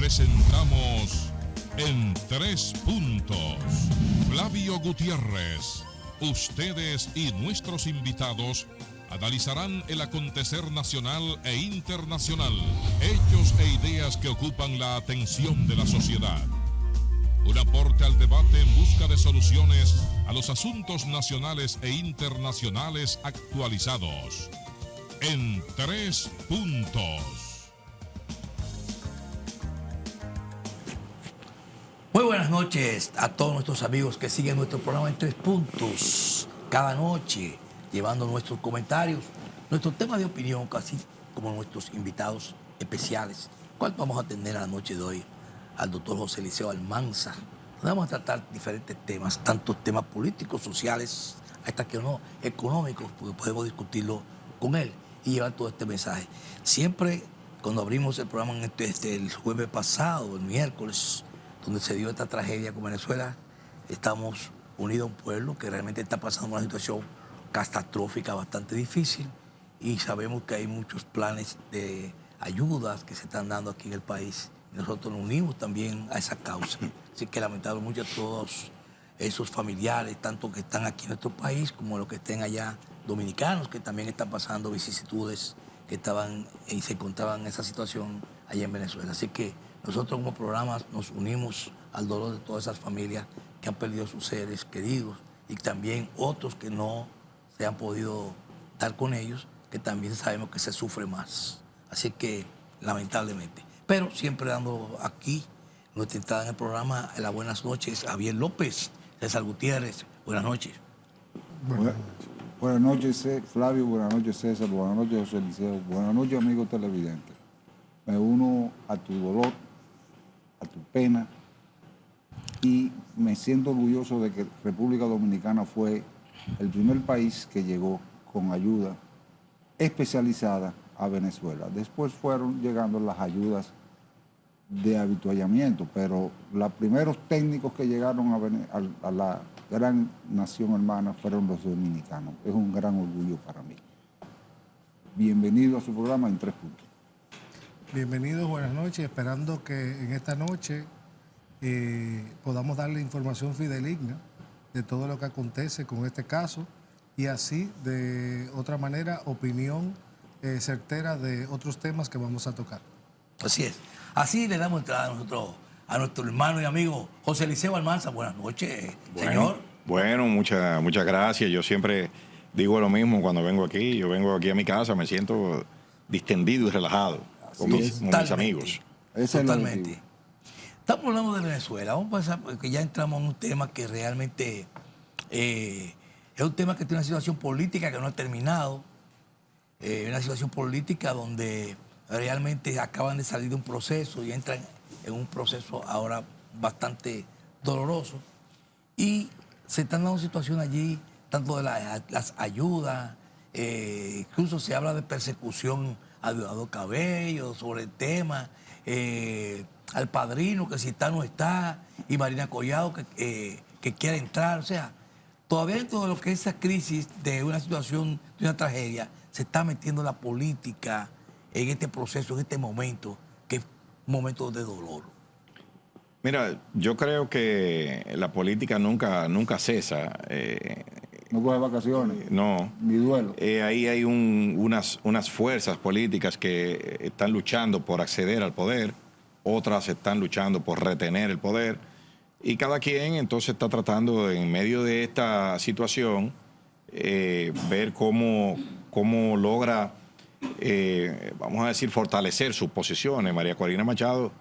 presentamos En Tres Puntos. Flavio Gutiérrez, ustedes y nuestros invitados analizarán el acontecer nacional e internacional, hechos e ideas que ocupan la atención de la sociedad. Un aporte al debate en busca de soluciones a los asuntos nacionales e internacionales actualizados. En Tres Puntos. Muy buenas noches a todos nuestros amigos que siguen nuestro programa En Tres Puntos cada noche, llevando nuestros comentarios, nuestros temas de opinión, casi como nuestros invitados especiales. ¿Cuál vamos a tener a la noche de hoy? Al doctor José Eliseo Almanza. Vamos a tratar diferentes temas, tanto temas políticos, sociales, hasta que no económicos, porque podemos discutirlo con él y llevar todo este mensaje. Siempre cuando abrimos el programa el jueves pasado, el miércoles, donde se dio esta tragedia con Venezuela, estamos unidos a un pueblo que realmente está pasando una situación catastrófica bastante difícil y sabemos que hay muchos planes de ayudas que se están dando aquí en el país. Nosotros nos unimos también a esa causa. Así que lamentamos mucho a todos esos familiares, tanto que están aquí en nuestro país como los que estén allá, dominicanos, que también están pasando vicisitudes, que estaban y se encontraban en esa situación allá en Venezuela. Así que nosotros como programa nos unimos al dolor de todas esas familias que han perdido sus seres queridos y también otros que no se han podido dar con ellos, que también sabemos que se sufre más. Así que, lamentablemente. Pero siempre dando aquí nuestra entrada en el programa, las buenas noches, Javier López, César Gutiérrez. Buenas noches. Buenas noches, Flavio. Buenas noches, César. Buenas noches, José Eliseo. Buenas noches, amigos televidentes. Me uno a tu dolor, a tu pena, y me siento orgulloso de que República Dominicana fue el primer país que llegó con ayuda especializada a Venezuela. Después fueron llegando las ayudas de habituallamiento, pero los primeros técnicos que llegaron a la gran nación hermana fueron los dominicanos. Es un gran orgullo para mí. Bienvenido a su programa En Tres Puntos. Bienvenidos, buenas noches, esperando que en esta noche podamos darle información fidedigna de todo lo que acontece con este caso y así, de otra manera, opinión certera de otros temas que vamos a tocar. Así es. Así le damos entrada a nuestro hermano y amigo José Eliseo Almanza. Buenas noches, señor. Bueno, muchas gracias. Yo siempre digo lo mismo cuando vengo aquí. Yo vengo aquí a mi casa, me siento distendido y relajado con mis amigos. Totalmente. Estamos hablando de Venezuela. Vamos a pasar, porque ya entramos en un tema que realmente es un tema que tiene una situación política que no ha terminado. Una situación política donde realmente acaban de salir de un proceso y entran en un proceso ahora bastante doloroso. Y se están dando situaciones allí, tanto de las ayudas, incluso se habla de persecución a Diosdado Cabello sobre el tema, al padrino que si está no está, y Marina Collado que quiere entrar. O sea, todavía dentro de lo que es esa crisis de una situación, de una tragedia, se está metiendo la política en este proceso, en este momento, que es un momento de dolor. Mira, yo creo que la política nunca cesa. No coge vacaciones. No. Ni duelo. Ahí hay unas fuerzas políticas que están luchando por acceder al poder, otras están luchando por retener el poder, y cada quien entonces está tratando, en medio de esta situación, ver cómo logra, vamos a decir, fortalecer sus posiciones. María Corina Machado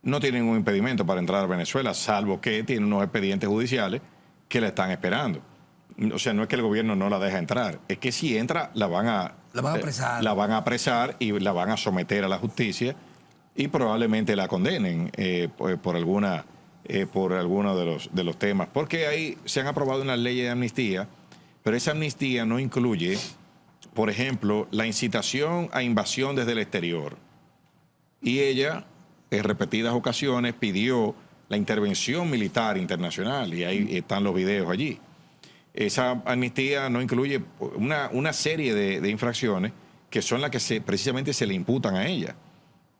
no tiene ningún impedimento para entrar a Venezuela, salvo que tiene unos expedientes judiciales que la están esperando. O sea, no es que el gobierno no la deja entrar, es que si entra la van a apresar. La van a apresar y la van a someter a la justicia y probablemente la condenen por alguno de los temas. Porque ahí se han aprobado unas leyes de amnistía, pero esa amnistía no incluye, por ejemplo, la incitación a invasión desde el exterior. Y ella, en repetidas ocasiones, pidió la intervención militar internacional, y ahí están los videos allí. Esa amnistía no incluye una serie de infracciones que son las que precisamente se le imputan a ella.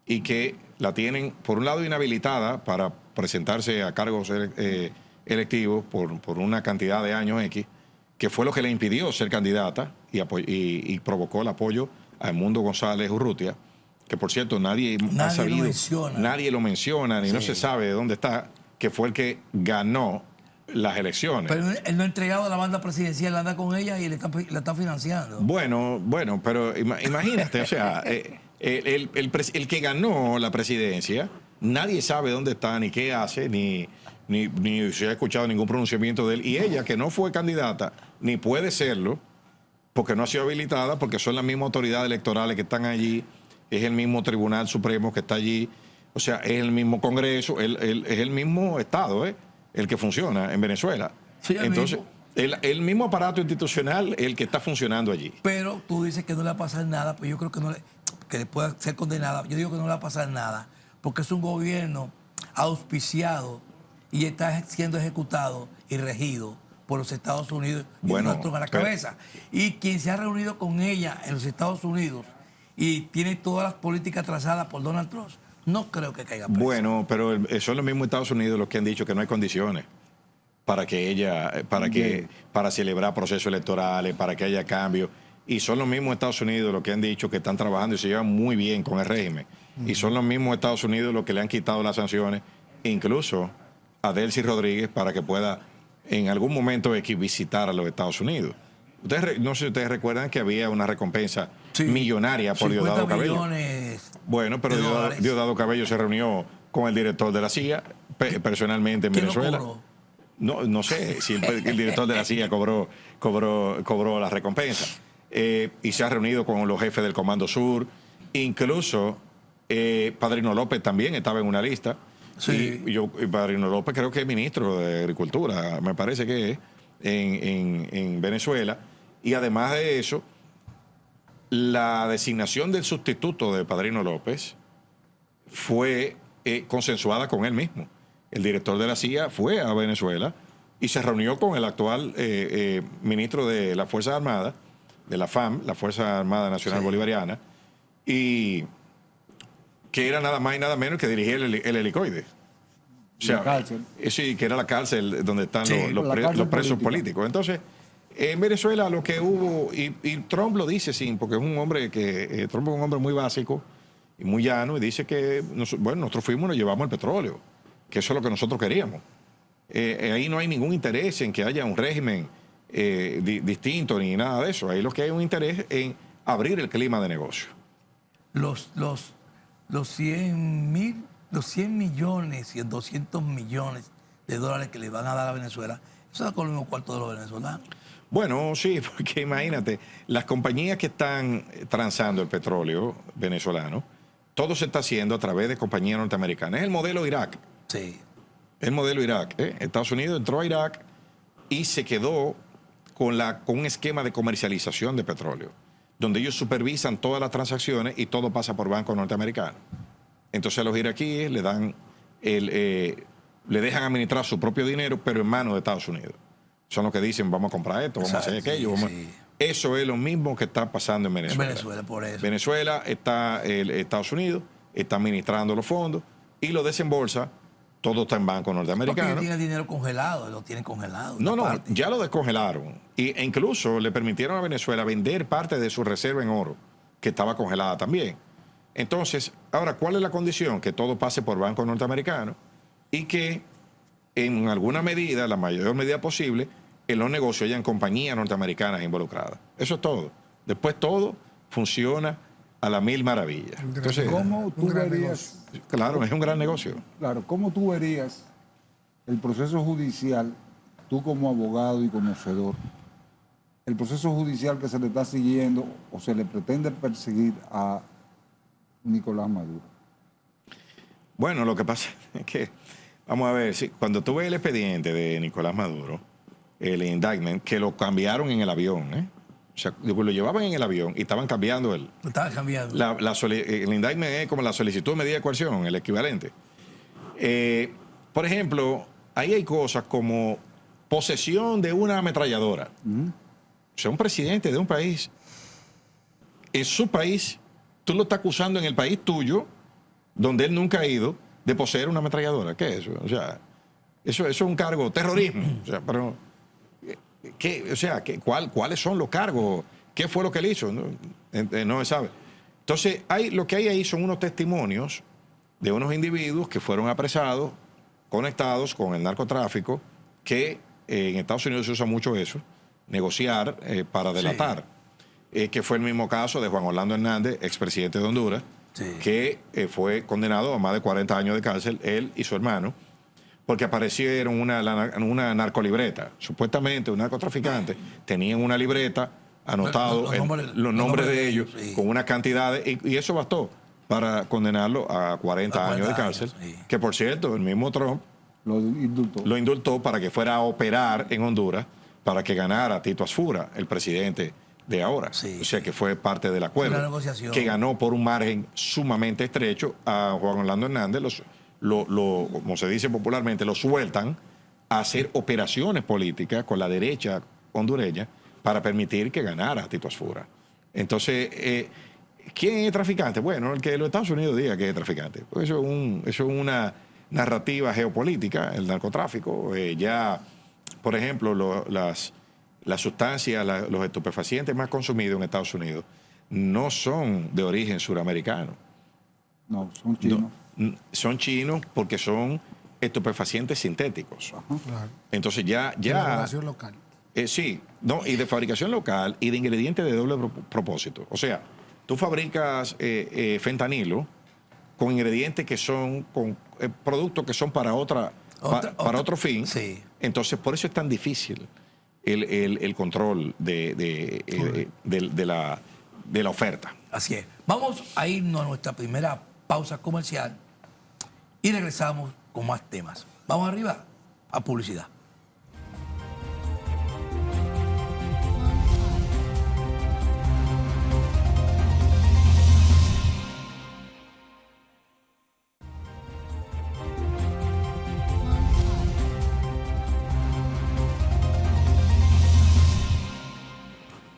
y que la tienen, por un lado, inhabilitada para presentarse a cargos electivos por una cantidad de años X, que fue lo que le impidió ser candidata y provocó el apoyo a Edmundo González Urrutia, que por cierto nadie ha sabido, nadie lo menciona, ni no se sabe de dónde está, que fue el que ganó las elecciones. Pero él no ha entregado a la banda presidencial, anda con ella y la está financiando. Bueno, pero imagínate, o sea, el que ganó la presidencia, nadie sabe dónde está, ni qué hace, ni se ha escuchado ningún pronunciamiento de él. Y ella, que no fue candidata, ni puede serlo, porque no ha sido habilitada, porque son las mismas autoridades electorales que están allí, es el mismo Tribunal Supremo que está allí, o sea, es el mismo Congreso, es el mismo Estado, el que funciona en Venezuela. Sí, entonces, el mismo aparato institucional, el que está funcionando allí. Pero tú dices que no le va a pasar nada, pues yo creo que pueda ser condenada. Yo digo que no le va a pasar nada, porque es un gobierno auspiciado y está siendo ejecutado y regido por los Estados Unidos y Donald Trump a la cabeza. Y quien se ha reunido con ella en los Estados Unidos y tiene todas las políticas trazadas por Donald Trump, no creo que caiga preso. Bueno, pero son los mismos Estados Unidos los que han dicho que no hay condiciones para que ella, para celebrar procesos electorales, para que haya cambios. Y son los mismos Estados Unidos los que han dicho que están trabajando y se llevan muy bien con el régimen. Y son los mismos Estados Unidos los que le han quitado las sanciones, incluso a Delcy Rodríguez, para que pueda en algún momento visitar a los Estados Unidos. No sé si ustedes recuerdan que había una recompensa millonaria por Diosdado Cabello. Bueno, pero Diosdado Cabello se reunió con el director de la CIA personalmente en Venezuela. No sé si el director de la CIA cobró la recompensa. Y se ha reunido con los jefes del Comando Sur. Incluso Padrino López también estaba en una lista. Sí. Y Padrino López creo que es ministro de Agricultura, me parece que es, en Venezuela. Y además de eso, la designación del sustituto de Padrino López fue consensuada con él mismo. El director de la CIA fue a Venezuela y se reunió con el actual ministro de las Fuerzas Armadas, de la FAM, la Fuerza Armada Nacional Bolivariana, y que era nada más y nada menos que dirigir el helicoide. O sea, la cárcel. Sí, que era la cárcel donde están los presos políticos. Entonces, en Venezuela lo que hubo, y Trump lo dice, sí, porque es un hombre Trump es un hombre muy básico y muy llano, y dice que, nosotros fuimos y nos llevamos el petróleo, que eso es lo que nosotros queríamos. Ahí no hay ningún interés en que haya un régimen distinto ni nada de eso. Ahí lo que hay un interés en abrir el clima de negocio. Los 100 millones y 200 millones de dólares que le van a dar a Venezuela, eso es con el mismo cuarto de los venezolanos. Bueno, sí, porque imagínate, las compañías que están transando el petróleo venezolano, todo se está haciendo a través de compañías norteamericanas. Es el modelo Irak. Sí. Es el modelo Irak. Estados Unidos entró a Irak y se quedó con un esquema de comercialización de petróleo, donde ellos supervisan todas las transacciones y todo pasa por bancos norteamericanos. Entonces a los iraquíes le dejan administrar su propio dinero, pero en manos de Estados Unidos. Son los que dicen, vamos a comprar esto, vamos a hacer aquello. Eso es lo mismo que está pasando en Venezuela. En Venezuela, por eso. Venezuela está, Estados Unidos está administrando los fondos y lo desembolsa, todo está en bancos norteamericanos. Porque tiene dinero congelado, lo tienen congelado. No, ya lo descongelaron. E incluso le permitieron a Venezuela vender parte de su reserva en oro, que estaba congelada también. Entonces, ahora, ¿cuál es la condición? Que todo pase por bancos norteamericanos y que en alguna medida, la mayor medida posible, en los negocios hayan compañías norteamericanas involucradas. Eso es todo. Después todo funciona a la mil maravillas. Entonces, ¿cómo tú verías? Claro, es un gran negocio. Claro, ¿cómo tú verías el proceso judicial, tú como abogado y conocedor, el proceso judicial que se le está siguiendo o se le pretende perseguir a Nicolás Maduro? Bueno, lo que pasa es que, vamos a ver, cuando tú ves el expediente de Nicolás Maduro, el indictment, que lo cambiaron en el avión, o sea, lo llevaban en el avión y estaban cambiando Lo estaban cambiando. El indictment es como la solicitud de medida de coerción, el equivalente. Por ejemplo, ahí hay cosas como posesión de una ametralladora. O sea, un presidente de un país, en su país, tú lo estás acusando en el país tuyo donde él nunca ha ido, de poseer una ametralladora. ¿Qué es eso? O sea, eso es un cargo, terrorismo. O sea, pero, ¿cuáles son los cargos? ¿Qué fue lo que él hizo? No se sabe. Entonces, lo que hay ahí son unos testimonios de unos individuos que fueron apresados, conectados con el narcotráfico, que en Estados Unidos se usa mucho eso, negociar para delatar. Que fue el mismo caso de Juan Orlando Hernández, expresidente de Honduras, que fue condenado a más de 40 años de cárcel, él y su hermano, porque aparecieron una narcolibreta. Supuestamente un narcotraficante tenían una libreta anotado los nombres de ellos con una cantidad y eso bastó para condenarlo a 40 años de cárcel, que por cierto, el mismo Trump lo indultó para que fuera a operar en Honduras para que ganara Tito Asfura, el presidente de ahora. O sea que fue parte del acuerdo, que ganó por un margen sumamente estrecho. A Juan Orlando Hernández, como se dice popularmente, lo sueltan a hacer operaciones políticas con la derecha hondureña para permitir que ganara Tito Asfura. Entonces, ¿quién es traficante? Bueno, el que los Estados Unidos diga que es traficante. Pues eso es una narrativa geopolítica, el narcotráfico. Ya, por ejemplo, las sustancias, los estupefacientes más consumidos en Estados Unidos no son de origen suramericano. No, son chinos. No, son chinos porque son estupefacientes sintéticos. Claro. Entonces ya... De elaboración local. Sí, y de fabricación local y de ingredientes de doble propósito. O sea, tú fabricas fentanilo con ingredientes que son, con productos que son para otro fin. Sí. Entonces, por eso es tan difícil el control de la oferta. Así es. Vamos a irnos a nuestra primera pausa comercial y regresamos con más temas. Vamos arriba a publicidad.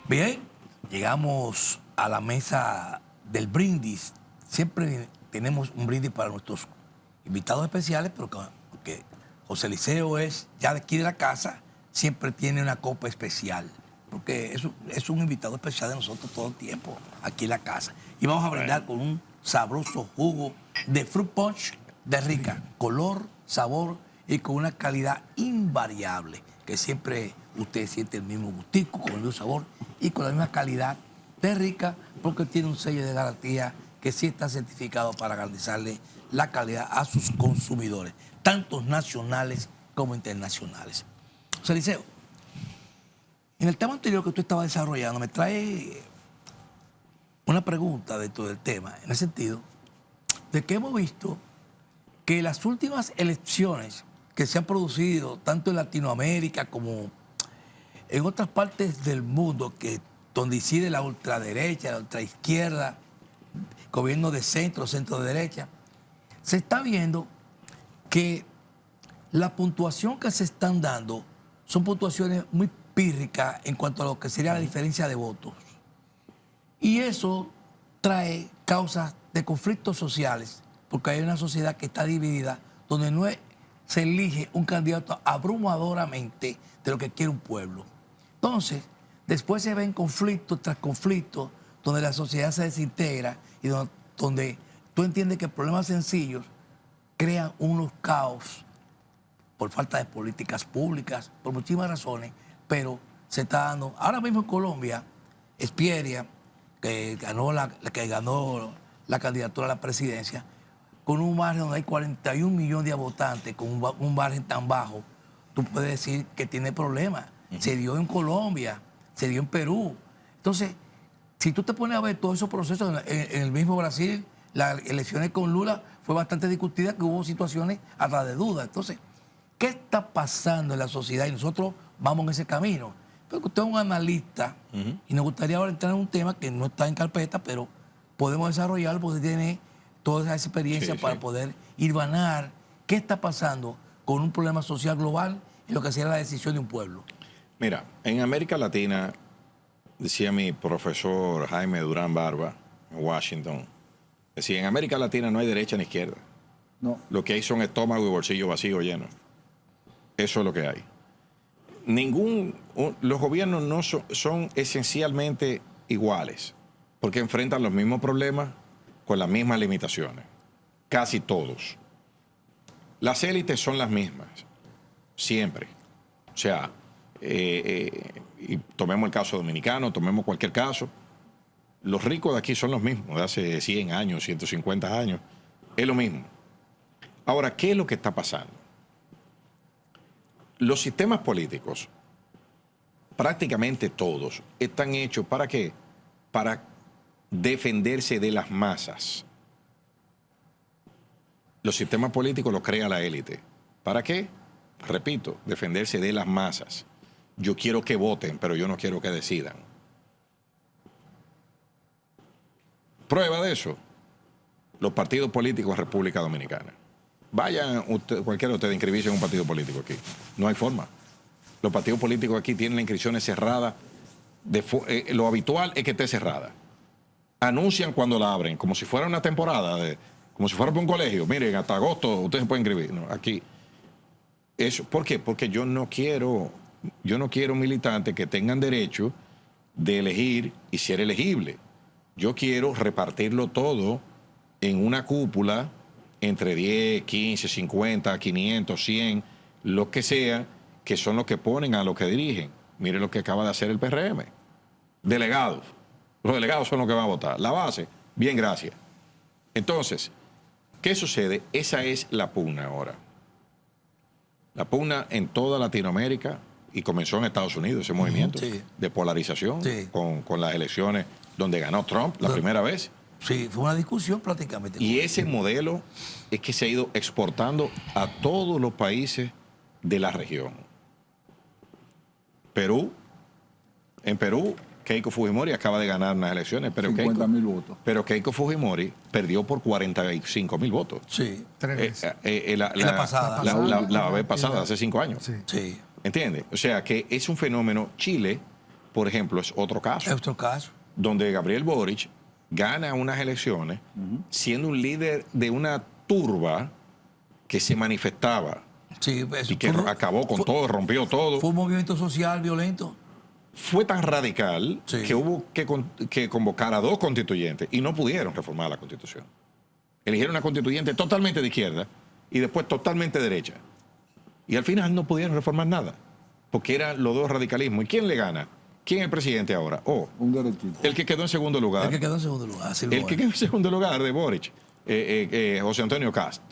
Bien, llegamos a la mesa del brindis. Siempre tenemos un brindis para nuestros invitados especiales, pero que José Eliseo es ya de aquí de la casa, siempre tiene una copa especial, porque es un invitado especial de nosotros todo el tiempo, aquí en la casa. Y vamos a brindar con un sabroso jugo de fruit punch de rica, color, sabor y con una calidad invariable, que siempre usted siente el mismo gustico, con el mismo sabor y con la misma calidad de rica, porque tiene un sello de garantía que sí está certificado para garantizarle la calidad a sus consumidores, tanto nacionales como internacionales. José Eliseo, en el tema anterior que usted estaba desarrollando, me trae una pregunta dentro del tema, en el sentido de que hemos visto que las últimas elecciones que se han producido, tanto en Latinoamérica como en otras partes del mundo, donde incide la ultraderecha, la ultraizquierda, gobierno de centro, centro de derecha, se está viendo que la puntuación que se están dando son puntuaciones muy pírricas en cuanto a lo que sería la diferencia de votos. Y eso trae causas de conflictos sociales, porque hay una sociedad que está dividida, donde no se elige un candidato abrumadoramente de lo que quiere un pueblo. Entonces, después se ven conflictos tras conflictos, donde la sociedad se desintegra y donde tú entiendes que problemas sencillos crean unos caos por falta de políticas públicas, por muchísimas razones, pero se está dando. Ahora mismo en Colombia, Espieria, que ganó la candidatura a la presidencia, con un margen donde hay 41 millones de votantes, con un margen tan bajo, tú puedes decir que tiene problemas. Se dio en Colombia, se dio en Perú. Entonces, si tú te pones a ver todos esos procesos, en el mismo Brasil, las elecciones con Lula fue bastante discutida, que hubo situaciones hasta de duda. Entonces, ¿qué está pasando en la sociedad? Y nosotros vamos en ese camino. Pero usted es un analista y nos gustaría ahora entrar en un tema que no está en carpeta, pero podemos desarrollarlo porque tiene toda esa experiencia para poder hilvanar qué está pasando con un problema social global y lo que sería la decisión de un pueblo. Mira, en América Latina, decía mi profesor Jaime Durán Barba, en Washington, Es decir, en América Latina no hay derecha ni izquierda. No. Lo que hay son estómago y bolsillo vacío lleno. Eso es lo que hay. Los gobiernos no son esencialmente iguales, porque enfrentan los mismos problemas con las mismas limitaciones. Casi todos. Las élites son las mismas, siempre. O sea, y tomemos el caso dominicano, tomemos cualquier caso. Los ricos de aquí son los mismos, de hace 100 años, 150 años. Es lo mismo. Ahora, ¿qué es lo que está pasando? Los sistemas políticos, prácticamente todos, están hechos ¿para qué? Para defenderse de las masas. Los sistemas políticos los crea la élite. ¿Para qué? Repito, defenderse de las masas. Yo quiero que voten, pero yo no quiero que decidan. Prueba de eso, los partidos políticos en República Dominicana. Vayan cualquiera de ustedes a inscribirse en un partido político aquí. No hay forma. Los partidos políticos aquí tienen las inscripciones cerradas. Lo habitual es que esté cerrada. Anuncian cuando la abren, como si fuera una temporada, como si fuera para un colegio. Miren, hasta agosto ustedes se pueden inscribir. No, aquí. Eso, ¿por qué? Porque yo no quiero militantes que tengan derecho de elegir y ser elegible. Yo quiero repartirlo todo en una cúpula entre 10, 15, 50, 500, 100, lo que sea, que son los que ponen a los que dirigen. Mire lo que acaba de hacer el PRM. Delegados. Los delegados son los que van a votar. La base, bien, gracias. Entonces, ¿qué sucede? Esa es la pugna ahora. La pugna en toda Latinoamérica, y comenzó en Estados Unidos ese movimiento de polarización con las elecciones donde ganó Trump la primera vez. Sí, fue una discusión prácticamente. Y ese modelo es que se ha ido exportando a todos los países de la región. Perú, en Perú, Keiko Fujimori acaba de ganar unas elecciones, pero 50.000 votos. Pero Keiko Fujimori perdió por 45.000 votos. Sí. La pasada. La vez pasada, hace 5 años. Sí. Sí. ¿Entiendes? O sea que es un fenómeno. Chile, por ejemplo, es otro caso. Es otro caso. Donde Gabriel Boric gana unas elecciones siendo un líder de una turba que se manifestaba Sí, y que acabó con todo, rompió todo. Fue un movimiento social violento. Fue tan radical que hubo que convocar a 2 constituyentes y no pudieron reformar la Constitución. Eligieron una constituyente totalmente de izquierda y después totalmente derecha. Y al final no pudieron reformar nada, porque eran los 2 radicalismos. ¿Y quién le gana? ¿Quién es el presidente ahora? Un derechito. El que quedó en segundo lugar. El que quedó en segundo lugar. El que quedó en segundo lugar de Boric, José Antonio Cast.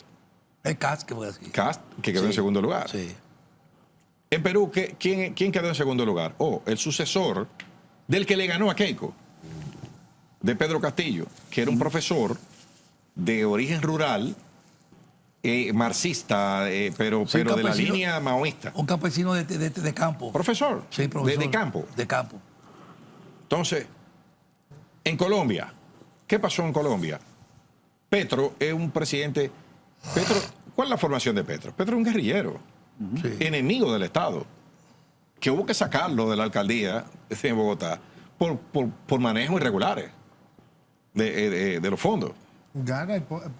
El Cast que fue así. Cast, que quedó en segundo lugar. Sí. En Perú, ¿quién quedó en segundo lugar? El sucesor del que le ganó a Keiko, de Pedro Castillo, que era un profesor de origen rural, marxista, pero de la línea maoísta. Un campesino de campo. Profesor, Sí, profesor. De campo. De campo. Entonces, en Colombia, ¿qué pasó en Colombia? Petro es un presidente. ¿Cuál es la formación de Petro? Petro es un guerrillero, enemigo del Estado, que hubo que sacarlo de la alcaldía de Bogotá por manejos irregulares de los fondos. Gana,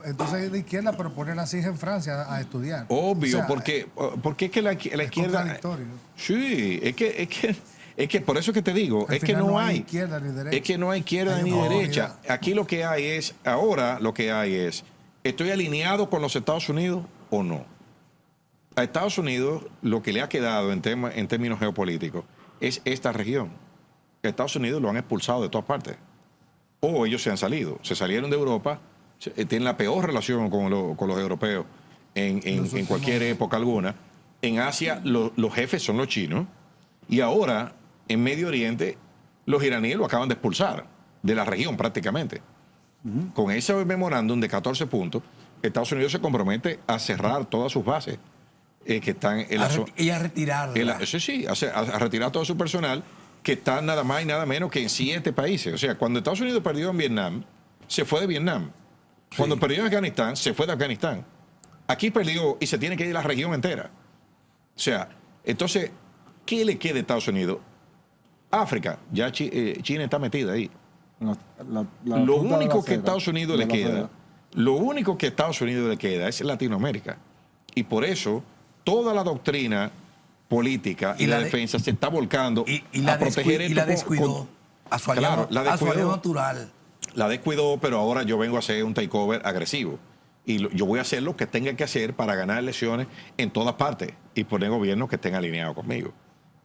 entonces es de izquierda, pero pone a las hijas en Francia a estudiar. Obvio, O sea, porque es que la es izquierda. contradictorio. Sí, es que por eso que te digo, Al es que final no hay izquierda ni derecha. Es que no hay izquierda Hay ni homogénea. derecha. Aquí lo que hay es, ahora lo que hay es, ¿estoy alineado con los Estados Unidos o no? A Estados Unidos lo que le ha quedado en términos geopolíticos es esta región. A Estados Unidos lo han expulsado de todas partes. O ellos se salieron de Europa, tienen la peor relación con los europeos en cualquier época alguna. En Asia los jefes son los chinos y ahora en Medio Oriente los iraníes lo acaban de expulsar de la región prácticamente. Con ese memorándum de 14 puntos, Estados Unidos se compromete a cerrar todas sus bases que están en la zona. Y a retirarla. A retirar todo su personal, que está nada más y nada menos que en 7 países. O sea, cuando Estados Unidos perdió en Vietnam, se fue de Vietnam. Cuando perdió en Afganistán, se fue de Afganistán. Aquí perdió y se tiene que ir la región entera. O sea, entonces, ¿qué le queda a Estados Unidos? África, ya China está metida ahí. Lo fruta de único la que a acera, Estados Unidos de le la queda, acera. lo único que a Estados Unidos le queda es Latinoamérica. Y por eso toda la doctrina política y Y la la de- defensa se está volcando y a proteger y esto la descuidó a su aliado, Claro, la a su aliado descuidó. natural. La descuidó, pero ahora yo vengo a hacer un takeover agresivo. Y yo voy a hacer lo que tenga que hacer para ganar elecciones en todas partes y poner gobiernos que estén alineados conmigo.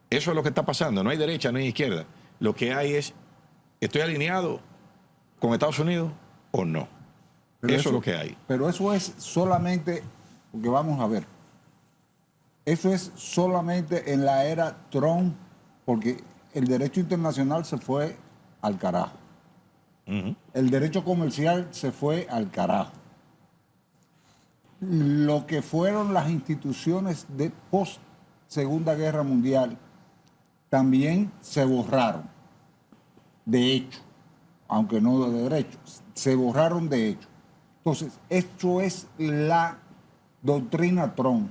Eso es lo que está pasando. No hay derecha, no hay izquierda. Lo que hay es, ¿estoy alineado con Estados Unidos o no? Pero Eso es lo que hay. Pero eso es solamente, porque vamos a ver, eso es solamente en la era Trump, porque el derecho internacional se fue al carajo. El derecho comercial se fue al carajo. Lo que fueron las instituciones de post Segunda Guerra Mundial también se borraron, de hecho, aunque no de derecho, se borraron de hecho. Entonces, esto es la doctrina Trump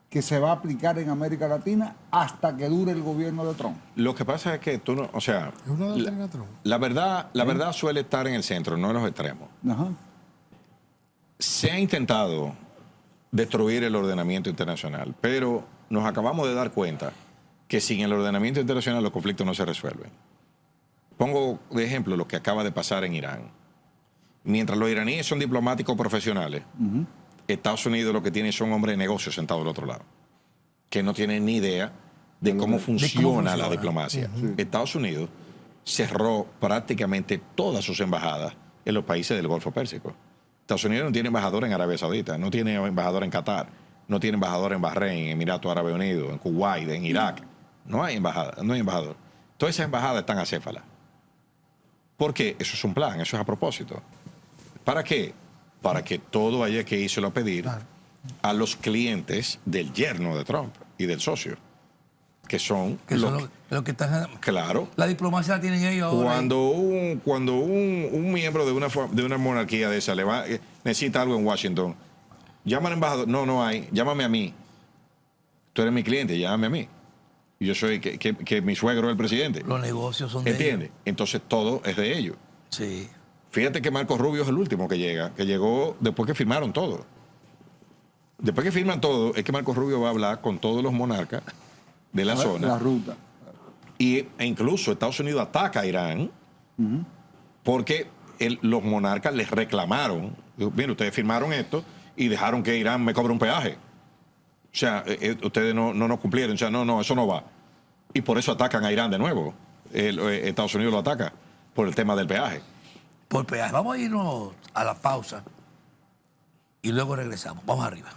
que se va a aplicar en América Latina hasta que dure el gobierno de Trump. Lo que pasa es que tú no, o sea, Es una doctrina Trump. la verdad suele estar en el centro, no en los extremos. Ajá. Se ha intentado destruir el ordenamiento internacional, pero nos acabamos de dar cuenta que sin el ordenamiento internacional los conflictos no se resuelven. Pongo de ejemplo lo que acaba de pasar en Irán. Mientras los iraníes son diplomáticos profesionales, Estados Unidos lo que tiene son hombres de negocios sentados al otro lado, que no tienen ni idea de cómo funciona la diplomacia. Estados Unidos cerró prácticamente todas sus embajadas en los países del Golfo Pérsico. Estados Unidos no tiene embajador en Arabia Saudita, no tiene embajador en Qatar, no tiene embajador en Bahrein, en Emiratos Árabes Unidos, en Kuwait, en Irak. No hay embajada, no hay embajador. Todas esas embajadas están acéfalas. ¿Por qué? Eso es un plan, eso es a propósito. ¿Para qué? Para que todo haya que írselo a pedir a los clientes del yerno de Trump y del socio, que son Que son lo que están. Claro. La diplomacia la tienen ellos ahora. Cuando un miembro de una monarquía de esa necesita algo en Washington, llama al embajador. No hay. Llámame a mí. Tú eres mi cliente, llámame a mí. Y yo soy que mi suegro es el presidente. Los negocios son de ¿Entiendes? ellos. Entonces todo es de ellos. Sí. Fíjate que Marco Rubio es el último que llega, que llegó después que firmaron todo. Después que firman todo, es que Marco Rubio va a hablar con todos los monarcas de la zona. La ruta. E incluso Estados Unidos ataca a Irán porque los monarcas les reclamaron. Mire, ustedes firmaron esto y dejaron que Irán me cobre un peaje. O sea, ustedes no nos cumplieron. O sea, no, eso no va. Y por eso atacan a Irán de nuevo. Estados Unidos lo ataca por el tema del peaje. Por peaje. Vamos a irnos a la pausa y luego regresamos. Vamos arriba.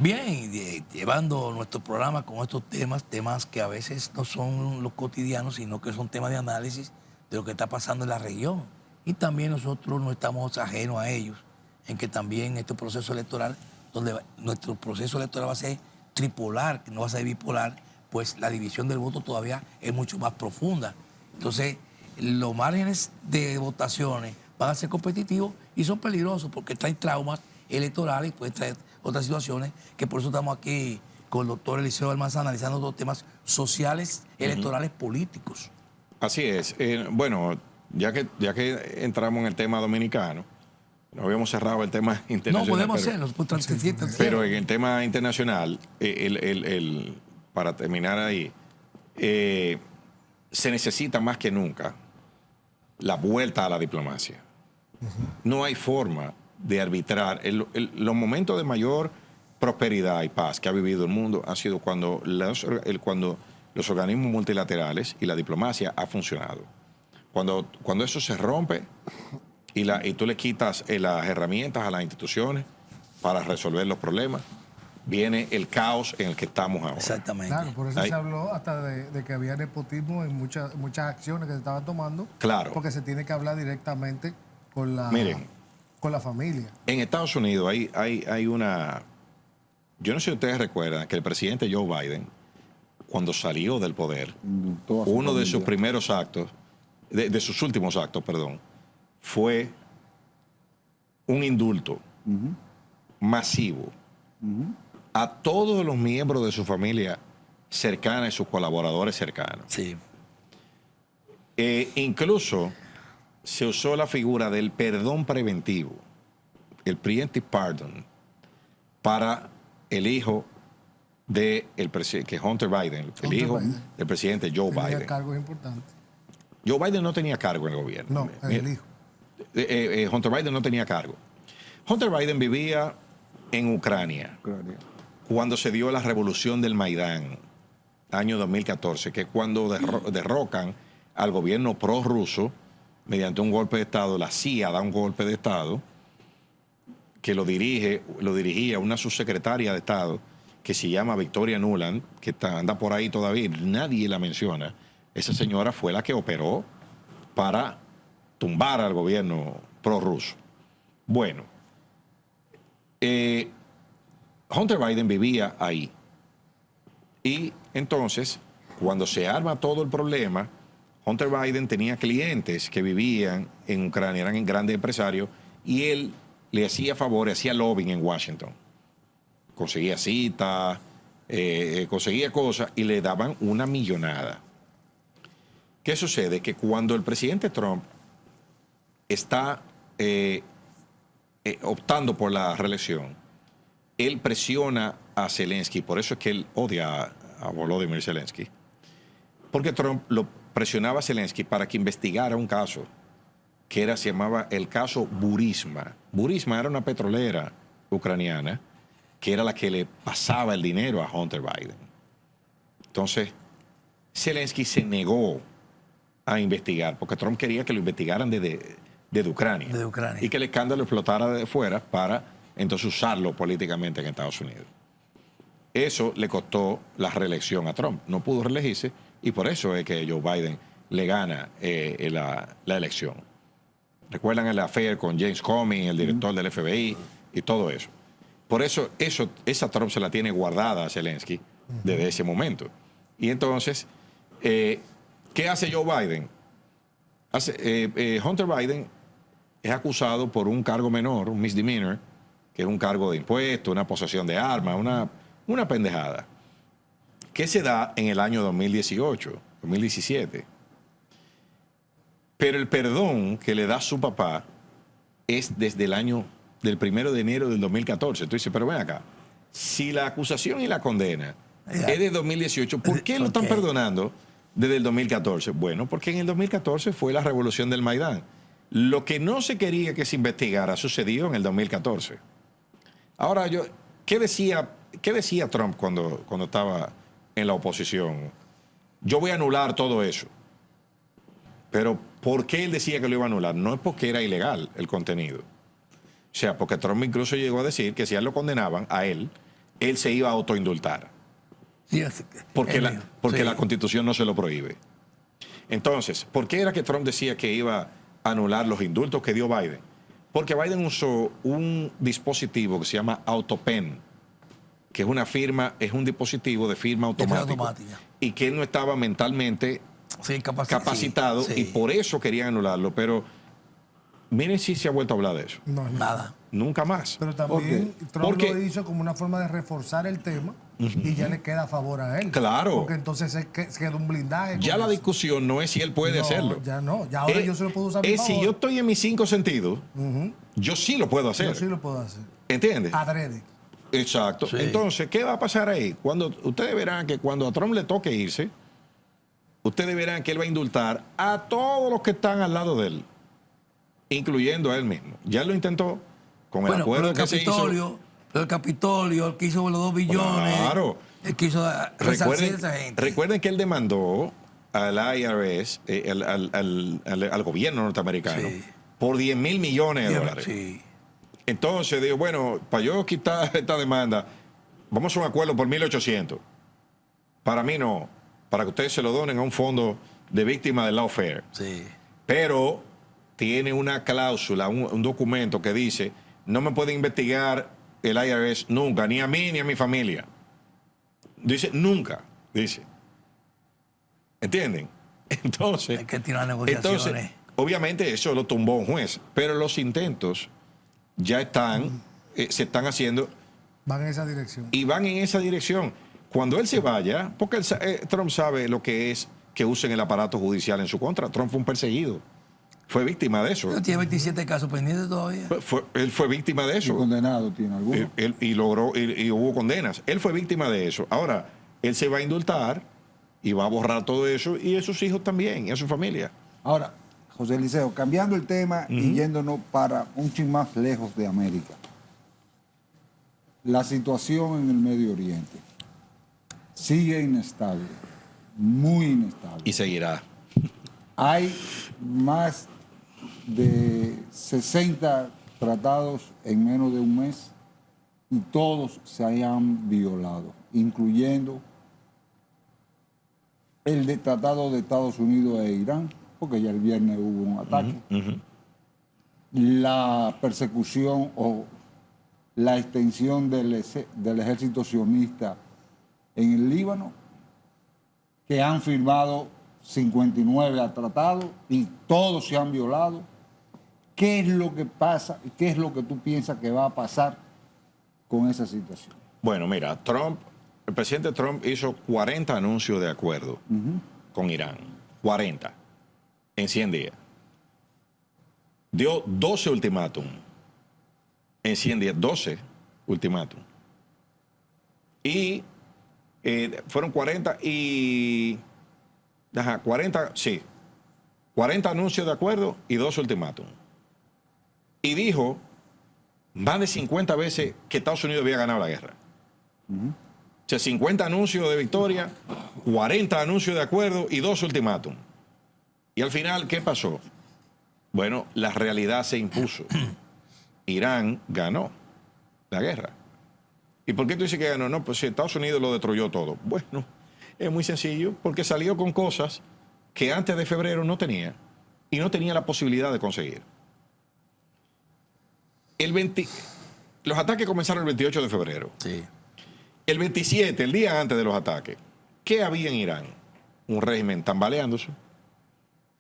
Bien, llevando nuestro programa con estos temas que a veces no son los cotidianos, sino que son temas de análisis de lo que está pasando en la región. Y también nosotros no estamos ajenos a ellos, en que también este proceso electoral, donde nuestro proceso electoral va a ser tripolar, que no va a ser bipolar, pues la división del voto todavía es mucho más profunda. Entonces, los márgenes de votaciones van a ser competitivos y son peligrosos porque traen traumas electorales y pueden traer otras situaciones, que por eso estamos aquí con el doctor Eliseo Almanzar analizando los temas sociales, electorales, políticos. Así es. Bueno, ya que entramos en el tema dominicano, no habíamos cerrado el tema internacional. No, podemos hacerlo, pues, pero en el tema internacional, para terminar ahí, se necesita más que nunca la vuelta a la diplomacia. No hay forma de arbitrar. Los momentos de mayor prosperidad y paz que ha vivido el mundo han sido cuando los organismos multilaterales y la diplomacia ha funcionado. Cuando eso se rompe y tú le quitas las herramientas a las instituciones para resolver los problemas, viene el caos en el que estamos ahora. Exactamente. Claro, por eso se habló hasta de que había nepotismo en muchas acciones que se estaban tomando. Claro. Porque se tiene que hablar directamente con la familia. En Estados Unidos hay una... Yo no sé si ustedes recuerdan que el presidente Joe Biden cuando salió del poder, Indultó a su uno de sus familia. primeros actos, de sus últimos actos, perdón, fue un indulto masivo a todos los miembros de su familia cercana y sus colaboradores cercanos. Sí. Incluso se usó la figura del perdón preventivo, el preemptive pardon, para el hijo de que Hunter Biden, el Hunter hijo Biden. del presidente Joe Tenía Biden. cargos importantes. Joe Biden no tenía cargo en el gobierno. No, el hijo. Hunter Biden no tenía cargo. Hunter Biden vivía en Ucrania Ucrania. cuando se dio la revolución del Maidán, año 2014, que es cuando derrocan al gobierno prorruso mediante un golpe de Estado. La CIA da un golpe de Estado que lo dirigía una subsecretaria de Estado que se llama Victoria Nuland, que anda por ahí todavía, nadie la menciona. Esa señora fue la que operó para tumbar al gobierno prorruso. Bueno, Hunter Biden vivía ahí. Y entonces, cuando se arma todo el problema, Hunter Biden tenía clientes que vivían en Ucrania, eran grandes empresarios, y él le hacía favores, hacía lobbying en Washington. Conseguía citas, conseguía cosas y le daban una millonada. ¿Qué sucede? Que cuando el presidente Trump está optando por la reelección, él presiona a Zelensky, por eso es que él odia a Volodymyr Zelensky, porque Trump lo presionaba a Zelensky para que investigara un caso que se llamaba el caso Burisma. Burisma era una petrolera ucraniana que era la que le pasaba el dinero a Hunter Biden. Entonces, Zelensky se negó a investigar, porque Trump quería que lo investigaran desde Ucrania. De Ucrania. Y que el escándalo explotara de fuera para entonces usarlo políticamente en Estados Unidos. Eso le costó la reelección a Trump. No pudo reelegirse y por eso es que Joe Biden le gana la elección. Recuerdan el affair con James Comey, el director del FBI y todo eso. Por eso, esa Trump se la tiene guardada a Zelensky desde ese momento. Y entonces, ¿qué hace Joe Biden? Hunter Biden es acusado por un cargo menor, un misdemeanor, que es un cargo de impuesto, una posesión de armas, una pendejada, que se da en el año 2018, 2017. Pero el perdón que le da su papá es desde el año del 1 de enero del 2014. Tú dices, pero ven acá, si la acusación y la condena es de 2018, ¿por qué lo están perdonando desde el 2014? Bueno, porque en el 2014 fue la revolución del Maidán. Lo que no se quería que se investigara sucedió en el 2014. Ahora, ¿qué decía Trump cuando estaba en la oposición? Yo voy a anular todo eso. Pero ¿por qué él decía que lo iba a anular? No es porque era ilegal el contenido. O sea, porque Trump incluso llegó a decir que si a él lo condenaban, a él se iba a autoindultar. Sí, Porque sí. la Constitución no se lo prohíbe. Entonces, ¿por qué era que Trump decía que iba a anular los indultos que dio Biden? Porque Biden usó un dispositivo que se llama AutoPen, que es un dispositivo de firma automática. Y que él no estaba mentalmente capacitado y por eso querían anularlo. Pero miren si se ha vuelto a hablar de eso. No, Nada. Nunca más. Pero también Trump Porque- lo hizo como una forma de reforzar el tema y ya le queda a favor a él. Claro. Porque entonces se queda un blindaje. Ya con la eso. discusión no es si él puede No, hacerlo. Ya no. Ya ahora yo se lo puedo usar a mi Es si favor. yo estoy en mis 5 sentidos, yo sí lo puedo hacer. Yo sí lo puedo hacer. ¿Entiendes? Adrede. Exacto. Sí. Entonces, ¿qué va a pasar ahí? Ustedes verán que cuando a Trump le toque irse, ustedes verán que él va a indultar a todos los que están al lado de él, incluyendo a él mismo. Ya lo intentó con el Bueno, pero acuerdo el que se hizo. Capitolio, el que hizo los 2 billones. Claro. El que hizo resarcir a esa gente. Recuerden que él demandó al IRS, al gobierno norteamericano, Sí. por 10 mil millones de dólares. Sí. Entonces digo, bueno, para yo quitar esta demanda, vamos a un acuerdo por 1.800. Para mí no, para que ustedes se lo donen a un fondo de víctimas del lawfare. Sí. Pero tiene una cláusula, un documento que dice, no me puede investigar el IRS nunca, ni a mí ni a mi familia. Dice, nunca, dice. ¿Entienden? Entonces, Hay que tirar negociaciones. entonces, obviamente eso lo tumbó un juez, pero los intentos ya están, se están haciendo Van en esa dirección. y van en esa dirección. Cuando él se vaya, porque Trump sabe lo que es que usen el aparato judicial en su contra. Trump fue un perseguido. Fue víctima de eso. Pero tiene 27 casos pendientes todavía. Él fue víctima de ¿Y eso. condenado tiene alguno? Y logró, y hubo condenas. Él fue víctima de eso. Ahora, él se va a indultar y va a borrar todo eso, y a sus hijos también, y a su familia. Ahora, José Eliseo, cambiando el tema y yéndonos para un chin más lejos de América. La situación en el Medio Oriente sigue inestable, muy inestable. Y seguirá. Hay más de 60 tratados en menos de un mes y todos se hayan violado, incluyendo el tratado de Estados Unidos e Irán, porque ya el viernes hubo un ataque. La persecución o la extensión del ejército sionista en el Líbano, que han firmado 59 tratados y todos se han violado. ¿Qué es lo que pasa y qué es lo que tú piensas que va a pasar con esa situación? Bueno, mira, el presidente Trump hizo 40 anuncios de acuerdo con Irán. 40 en 100 días. Dio 12 ultimátum en 100 días. 12 ultimátum. Y fueron 40 y... 40, sí. 40 anuncios de acuerdo y 12 ultimátum. Y dijo más de 50 veces que Estados Unidos había ganado la guerra. O sea, 50 anuncios de victoria, 40 anuncios de acuerdo y 2 ultimátum. Y al final, ¿qué pasó? Bueno, la realidad se impuso. Irán ganó la guerra. ¿Y por qué tú dices que ganó? No, pues si Estados Unidos lo destruyó todo. Bueno, es muy sencillo, porque salió con cosas que antes de febrero no tenía y no tenía la posibilidad de conseguir. Los ataques comenzaron el 28 de febrero. Sí. El 27, el día antes de los ataques, ¿qué había en Irán? Un régimen tambaleándose,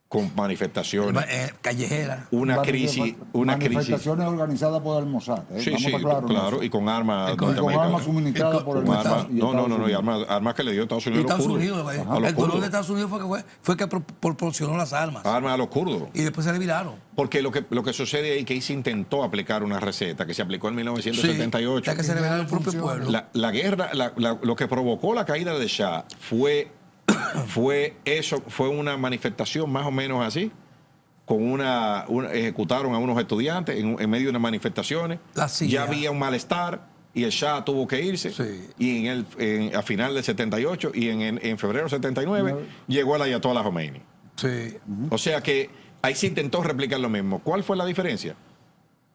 con manifestaciones, Callejera. una crisis. Manifestaciones organizadas por el Mossad. Sí, Vamos sí, a estar claros en claro, eso. y con armas Y con norteamericanas. armas suministradas por el Con Mossad. armas, no, y armas que le dio Estados Y Unidos a los Estados kurdos. Unidos, A los el dolor kurdos. de Estados Unidos fue que proporcionó las armas. Armas a los kurdos. Y después se le viraron. Porque lo que sucede ahí es que se intentó aplicar una receta que se aplicó en 1978. Sí, ya que se le viraron al propio pueblo. La guerra, lo que provocó la caída de Shah fue una manifestación más o menos así, ejecutaron a unos estudiantes en medio de unas manifestaciones. Ya había un malestar y el Shah tuvo que irse. Sí. Y a final del 78 y en febrero del 79 llegó el Ayatollah Khomeini. Sí. O sea que ahí se intentó replicar lo mismo. ¿Cuál fue la diferencia?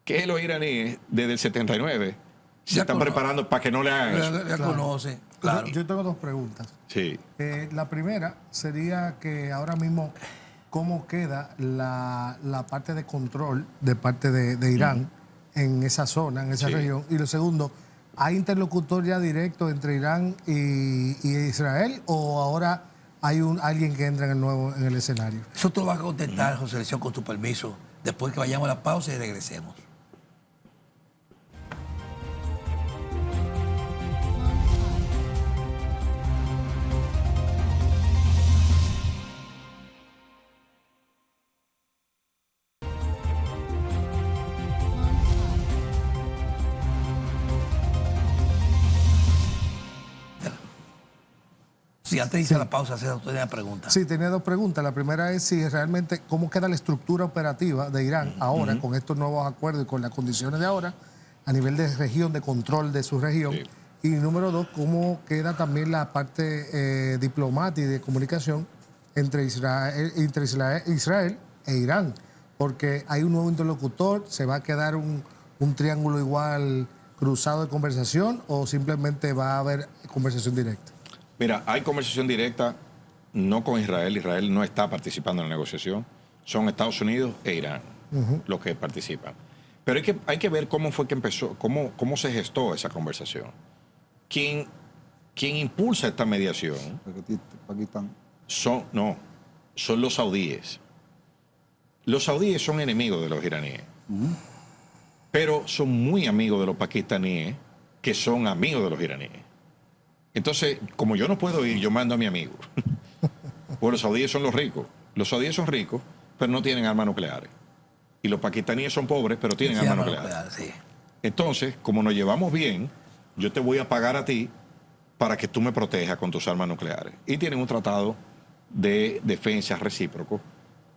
Que los iraníes desde el 79 se están preparando para que no le hagan eso. Ya conoce, claro. Yo tengo dos preguntas. Sí. La primera sería que ahora mismo, ¿cómo queda la parte de control de parte de Irán en esa zona, en esa región? Y lo segundo, ¿hay interlocutor ya directo entre Irán y Israel o ahora hay alguien que entra en el escenario? Eso te lo va a contestar, José Eliseo, con tu permiso, después que vayamos a la pausa y regresemos. Sí, antes de irse a la pausa, hacer usted una pregunta. Sí, tenía dos preguntas. La primera es si realmente, ¿cómo queda la estructura operativa de Irán ahora con estos nuevos acuerdos y con las condiciones de ahora a nivel de región, de control de su región? Sí. Y número dos, ¿cómo queda también la parte diplomática y de comunicación entre Israel e Irán? Porque hay un nuevo interlocutor, ¿se va a quedar un triángulo igual cruzado de conversación o simplemente va a haber conversación directa? Mira, hay conversación directa, no con Israel. Israel no está participando en la negociación. Son Estados Unidos e Irán los que participan. Pero hay que ver cómo fue que empezó, cómo se gestó esa conversación. ¿Quién impulsa esta mediación? Pakistán. son los saudíes. Los saudíes son enemigos de los iraníes, pero son muy amigos de los pakistaníes, que son amigos de los iraníes. Entonces, como yo no puedo ir, yo mando a mi amigo. Pues los saudíes son los ricos. Los saudíes son ricos, pero no tienen armas nucleares. Y los pakistaníes son pobres, pero tienen armas nucleares. Sí. Entonces, como nos llevamos bien, yo te voy a pagar a ti para que tú me protejas con tus armas nucleares. Y tienen un tratado de defensa recíproco,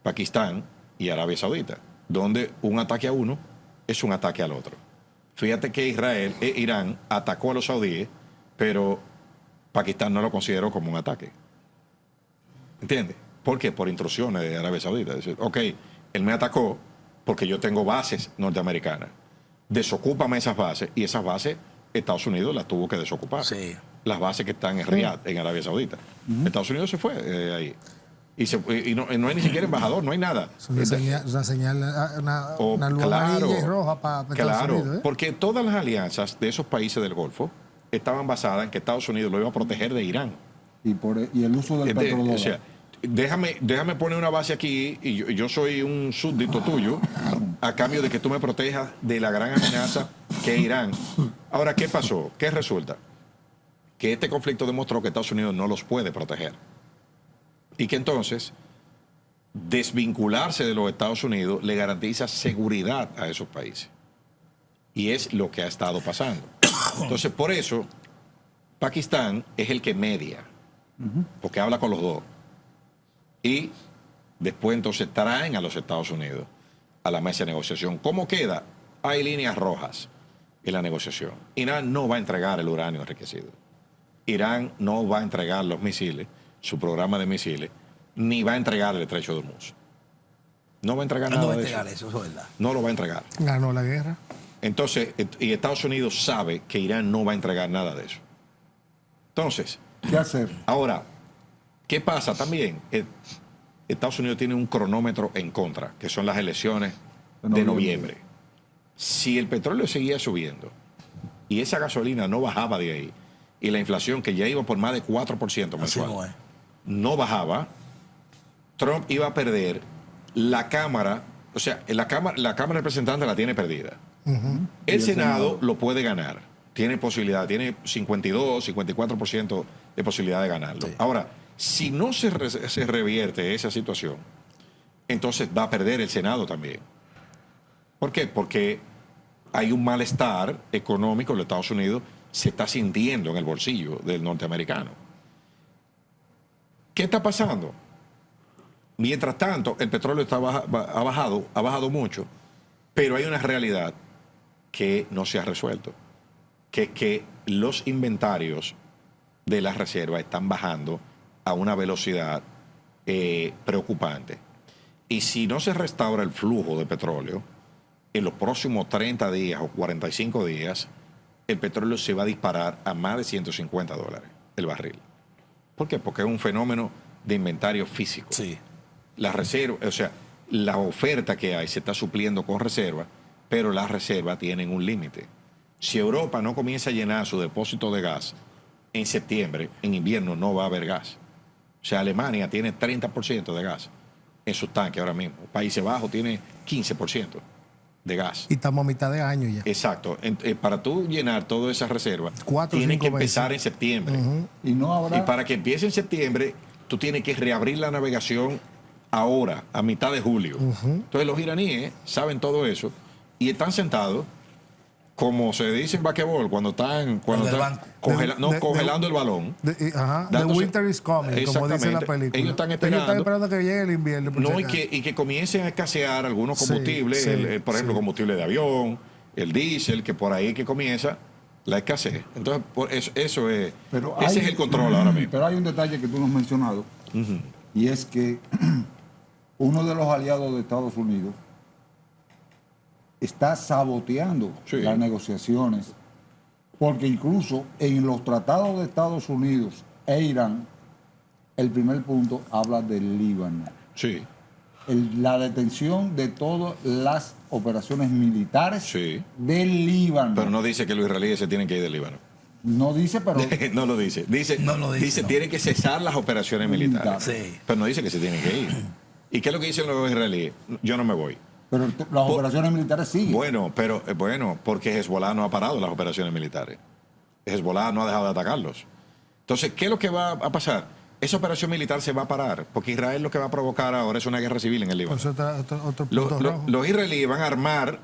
Pakistán y Arabia Saudita, donde un ataque a uno es un ataque al otro. Fíjate que Irán atacó a los saudíes, pero Pakistán no lo consideró como un ataque. ¿Entiendes? ¿Por qué? Por intrusiones de Arabia Saudita. Es decir, ok, él me atacó porque yo tengo bases norteamericanas. Desocúpame esas bases, y esas bases Estados Unidos las tuvo que desocupar. Sí. Las bases que están en Riad, en Arabia Saudita. Estados Unidos se fue ahí. Y no hay ni siquiera embajador, no hay nada. Es una señal, una luz amarilla y roja para Estados Unidos. Porque todas las alianzas de esos países del Golfo estaban basadas en que Estados Unidos lo iba a proteger de Irán. Y el uso del petróleo. O sea, déjame poner una base aquí, y yo soy un súbdito tuyo, a cambio de que tú me protejas de la gran amenaza que es Irán. Ahora, ¿qué pasó? ¿Qué resulta? Que este conflicto demostró que Estados Unidos no los puede proteger. Y que entonces desvincularse de los Estados Unidos le garantiza seguridad a esos países. Y es lo que ha estado pasando. Entonces, por eso, Pakistán es el que media, porque habla con los dos. Y después entonces traen a los Estados Unidos a la mesa de negociación. ¿Cómo queda? Hay líneas rojas en la negociación. Irán no va a entregar el uranio enriquecido. Irán no va a entregar los misiles, su programa de misiles, ni va a entregar el estrecho de Hormuz. No va a entregar nada de eso. Eso es verdad. No lo va a entregar. Ganó la guerra. Entonces, y Estados Unidos sabe que Irán no va a entregar nada de eso. Entonces, ¿Qué hacer? ahora, ¿qué pasa también? Estados Unidos tiene un cronómetro en contra, que son las elecciones de noviembre. Si el petróleo seguía subiendo y esa gasolina no bajaba de ahí, y la inflación, que ya iba por más de 4% mensual, no bajaba, Trump iba a perder la Cámara. O sea, la Cámara de Representantes la tiene perdida. El Senado lo puede ganar. Tiene posibilidad, tiene 52, 54% de posibilidad de ganarlo. Sí. Ahora, si no se revierte esa situación, entonces va a perder el Senado también. ¿Por qué? Porque hay un malestar económico en los Estados Unidos, se está sintiendo en el bolsillo del norteamericano. ¿Qué está pasando? Mientras tanto, el petróleo ha bajado mucho, pero hay una realidad que no se ha resuelto, que es que los inventarios de las reservas están bajando a una velocidad preocupante. Y si no se restaura el flujo de petróleo, en los próximos 30 días o 45 días, el petróleo se va a disparar a más de $150 el barril. ¿Por qué? Porque es un fenómeno de inventario físico. Sí. La reserva, o sea, la oferta que hay se está supliendo con reservas, pero las reservas tienen un límite. Si Europa no comienza a llenar su depósito de gas en septiembre, en invierno no va a haber gas. O sea, Alemania tiene 30% de gas en sus tanques ahora mismo. Países Bajos tiene 15% de gas. Y estamos a mitad de año ya. Exacto. Para tú llenar todas esas reservas, 4 o tiene 5 que empezar meses. en septiembre. Y no habrá. Y para que empiece en septiembre, tú tienes que reabrir la navegación ahora, a mitad de julio. Entonces los iraníes saben todo eso y están sentados, como se dice en basquetbol, cuando están congelando el balón. The winter is coming, como dice la película. Ellos están esperando que llegue el invierno. No, y que comiencen a escasear algunos combustibles, por ejemplo, combustible de avión, el diésel, que por ahí que comienza la escasez. Entonces, eso es, ese es el control ahora mismo. Pero hay un detalle que tú no has mencionado, y es que uno de los aliados de Estados Unidos está saboteando las negociaciones, porque incluso en los tratados de Estados Unidos e Irán, el primer punto habla del Líbano. Sí. La detención de todas las operaciones militares del Líbano. Pero no dice que los israelíes se tienen que ir del Líbano. No dice, pero No lo dice. No lo dice, no. Tiene que cesar las operaciones militares. Sí. Pero no dice que se tienen que ir. ¿Y qué es lo que dicen los israelíes? Yo no me voy. las operaciones militares siguen. Bueno, porque Hezbollah no ha parado las operaciones militares. Hezbollah no ha dejado de atacarlos. Entonces, ¿qué es lo que va a pasar? Esa operación militar se va a parar, porque Israel lo que va a provocar ahora es una guerra civil en el Líbano. Pues otro punto rojo. Los israelíes van a armar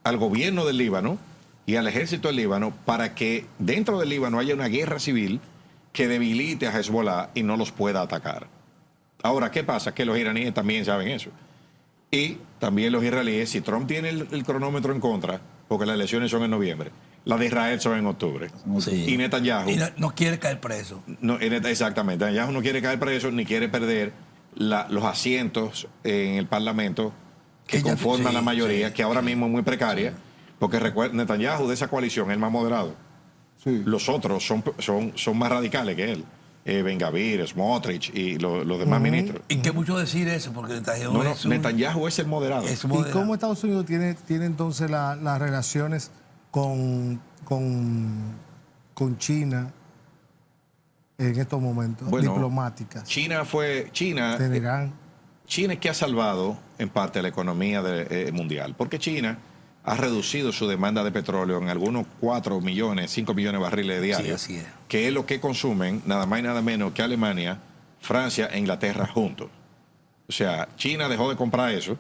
al gobierno del Líbano y al ejército del Líbano para que dentro del Líbano haya una guerra civil que debilite a Hezbollah y no los pueda atacar. Ahora, ¿qué pasa? Que los iraníes también saben eso. Y también los israelíes, si Trump tiene el cronómetro en contra, porque las elecciones son en noviembre, las de Israel son en octubre. Sí. Y Netanyahu... Y no quiere caer preso. Exactamente. Netanyahu no quiere caer preso ni quiere perder los asientos en el Parlamento que conforman la mayoría, que ahora mismo es muy precaria, porque Netanyahu de esa coalición es el más moderado. Sí. Los otros son más radicales que él. Ben Gvir, Smotrich y los demás ministros. Y que mucho decir eso, porque Netanyahu es el moderado. ¿Y cómo Estados Unidos tiene entonces las relaciones con China en estos momentos, diplomáticas? China de Irán. China es que ha salvado en parte la economía mundial, porque China ha reducido su demanda de petróleo en algunos 4 millones, 5 millones de barriles diarios, Sí, así es. que es lo que consumen nada más y nada menos que Alemania, Francia e Inglaterra juntos. O sea, China dejó de comprar eso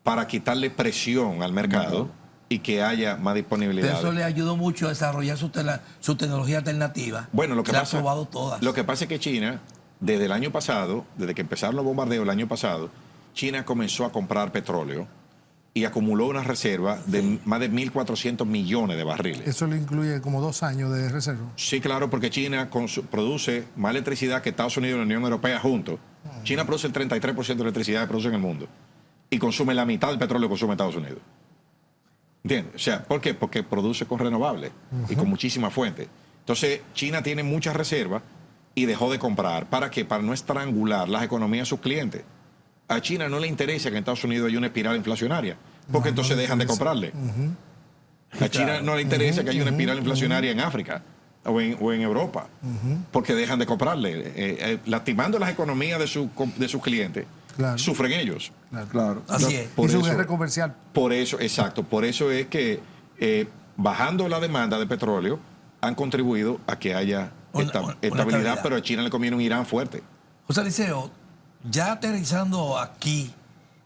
para quitarle presión al mercado y que haya más disponibilidad. Eso le ayudó mucho a desarrollar su tecnología alternativa. Bueno, lo que se pasa, ha probado todas. Lo que pasa es que China, desde el año pasado, desde que empezaron los bombardeos el año pasado, China comenzó a comprar petróleo y acumuló una reserva de más de 1.400 millones de barriles. Eso le incluye como 2 años de reserva. Sí, claro, porque China produce más electricidad que Estados Unidos y la Unión Europea juntos. China produce el 33% de electricidad que produce en el mundo y consume la mitad del petróleo que consume Estados Unidos. ¿Entiendes? O sea, ¿por qué? Porque produce con renovables y con muchísimas fuentes. Entonces, China tiene muchas reservas y dejó de comprar. ¿Para qué? Para no estrangular las economías de sus clientes. A China no le interesa que en Estados Unidos haya una espiral inflacionaria, porque entonces dejan de comprarle. A China no le interesa que haya una espiral inflacionaria en África o en Europa, porque dejan de comprarle. Lastimando las economías de sus clientes, sufren ellos. Claro. Así es. Y su guerra comercial. Por eso, exacto, por eso es que bajando la demanda de petróleo han contribuido a que haya estabilidad, pero a China le conviene un Irán fuerte. José Liceo, ya aterrizando aquí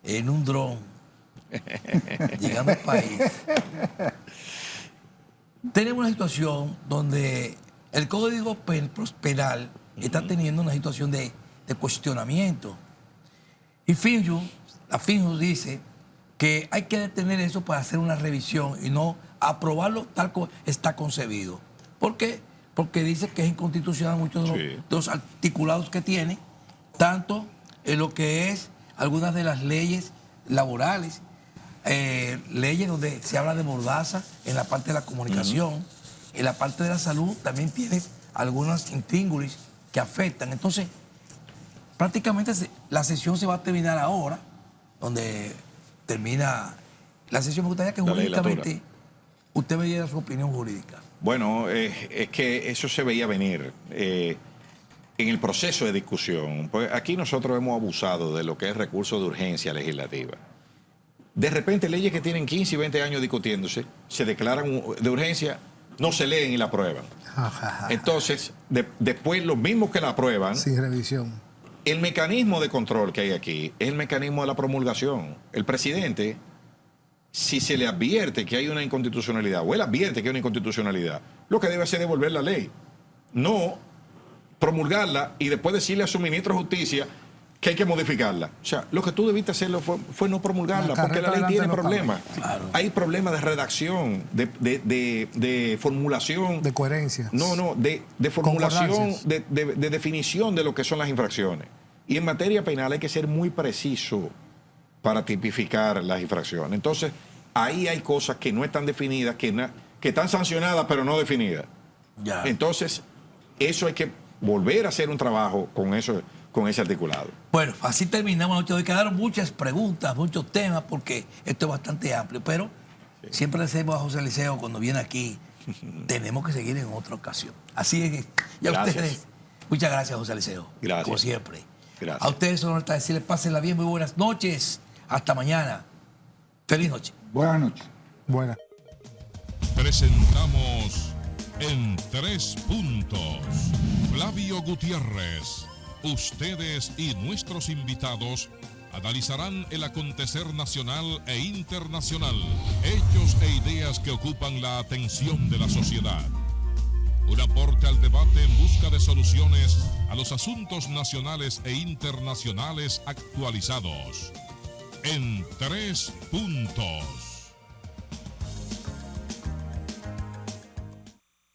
en un dron, llegando al país, tenemos una situación donde el Código Penal está teniendo una situación de cuestionamiento. Y la FINJUS dice que hay que detener eso para hacer una revisión y no aprobarlo tal como está concebido. ¿Por qué? Porque dice que es inconstitucional muchos de los articulados que tiene, tanto en lo que es algunas de las leyes laborales, leyes donde se habla de mordaza en la parte de la comunicación, en la parte de la salud también tienes algunas intríngulis que afectan. Entonces, prácticamente la sesión se va a terminar ahora, donde termina la sesión. Me gustaría que jurídicamente usted me diera su opinión jurídica. Bueno, es que eso se veía venir en el proceso de discusión. Pues aquí nosotros hemos abusado de lo que es recurso de urgencia legislativa. De repente leyes que tienen 15 y 20 años discutiéndose, se declaran de urgencia, no se leen y la aprueban. Entonces, después los mismos que la aprueban... Sin revisión. El mecanismo de control que hay aquí es el mecanismo de la promulgación. El presidente, si se le advierte que hay una inconstitucionalidad, o él advierte que hay una inconstitucionalidad, lo que debe hacer es devolver la ley. No promulgarla y después decirle a su ministro de Justicia que hay que modificarla. O sea, lo que tú debiste hacerlo fue no promulgarla, porque la ley tiene problemas. Claro. Hay problemas de redacción, de formulación. De coherencia. No, de formulación, de definición de lo que son las infracciones. Y en materia penal hay que ser muy preciso para tipificar las infracciones. Entonces, ahí hay cosas que no están definidas, que están sancionadas, pero no definidas. Ya. Entonces, eso hay que volver a hacer un trabajo con eso, con ese articulado. Bueno, así terminamos. Hoy quedaron muchas preguntas, muchos temas, porque esto es bastante amplio, pero siempre le decimos a José Liceo cuando viene aquí tenemos que seguir en otra ocasión. Así es. Y a Gracias. ustedes, muchas gracias, José Liceo. Gracias. Como siempre. Gracias. A ustedes solo está decirles, pásenla bien, muy buenas noches. Hasta mañana. Feliz noche. Buenas noches. Buenas. Presentamos En 3 Puntos. Flavio Gutiérrez. Ustedes y nuestros invitados analizarán el acontecer nacional e internacional, hechos e ideas que ocupan la atención de la sociedad. Un aporte al debate en busca de soluciones a los asuntos nacionales e internacionales actualizados. En 3 Puntos.